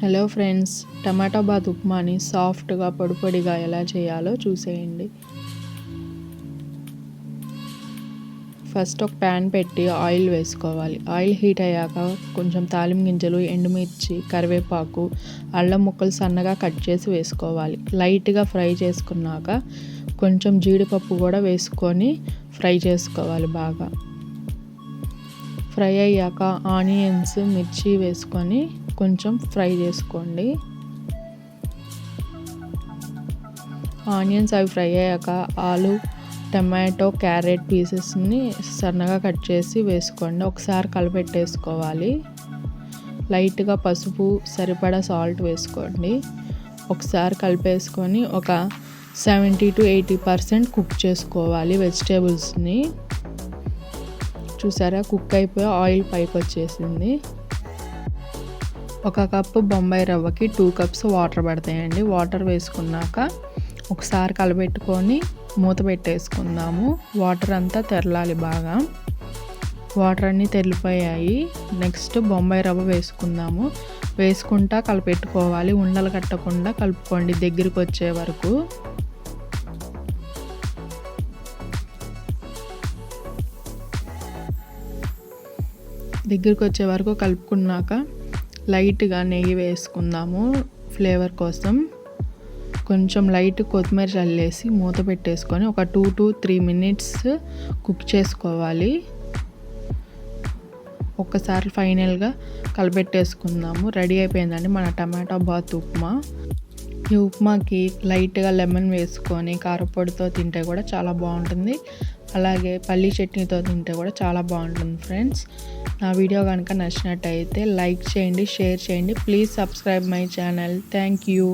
Hello friends, tomato bath ఉప్మాని సాఫ్ట్గా పొడి పొడిగా ఎలా చేయాలో చూసేయండి. ఫస్ట్ ఒక ప్యాన్ పెట్టి ఆయిల్ వేసుకోవాలి. ఆయిల్ హీట్ అయ్యాక కొంచెం తాలింపు గింజలు, ఎండుమిర్చి, కరివేపాకు, అల్లం ముక్కలు సన్నగా కట్ చేసి వేసుకోవాలి. లైట్గా ఫ్రై చేసుకున్నాక కొంచెం జీడిపప్పు కూడా వేసుకొని ఫ్రై చేసుకోవాలి. బాగా ఫ్రై అయ్యాక ఆనియన్స్, మిర్చి వేసుకొని కొంచెం ఫ్రై చేసుకోండి. ఆనియన్స్ అవి ఫ్రై అయ్యాక ఆలు, టమాటో, క్యారెట్ పీసెస్ని సన్నగా కట్ చేసి వేసుకోండి. ఒకసారి కలిపెట్టేసుకోవాలి. లైట్గా పసుపు, సరిపడా సాల్ట్ వేసుకోండి. ఒకసారి కలిపేసుకొని ఒక 70 to 80% కుక్ చేసుకోవాలి వెజిటేబుల్స్ని. చూసారా, కుక్ అయిపోయి ఆయిల్ పైకి వచ్చేసింది. 1 కప్పు బొంబాయి రవ్వకి 2 కప్స్ వాటర్ పడతాయండి. వాటర్ వేసుకున్నాక ఒకసారి కలబెట్టుకొని మూత పెట్టేసుకుందాము. వాటర్ అంతా తెరలాలి బాగా. వాటర్ అన్నీ తెరిలిపోయాయి. నెక్స్ట్ బొంబాయి రవ్వ వేసుకుందాము. వేసుకుంటా కలిపెట్టుకోవాలి. ఉండలు కట్టకుండా కలుపుకోండి దగ్గరికి వచ్చే వరకు. దగ్గరికి వచ్చే వరకు కలుపుకున్నాక లైట్గా నెయ్యి వేసుకుందాము ఫ్లేవర్ కోసం. కొంచెం లైట్ కొత్తిమీర చల్లేసి మూత పెట్టేసుకొని ఒక 2 to 3 minutes కుక్ చేసుకోవాలి. ఒక్కసారి ఫైనల్గా కలిపెట్టేసుకుందాము. రెడీ అయిపోయిందండి మన టమాటో బాత్ ఉప్మా. ఈ ఉప్మాకి లైట్గా లెమన్ వేసుకొని కారపొడితో తింటే కూడా చాలా బాగుంటుంది. అలాగే పల్లీ చట్నీతో తింటే కూడా చాలా బాగుంటుంది ఫ్రెండ్స్. నా వీడియో కనుక నచ్చినట్టయితే లైక్ చేయండి, షేర్ చేయండి. Please subscribe my channel. Thank you.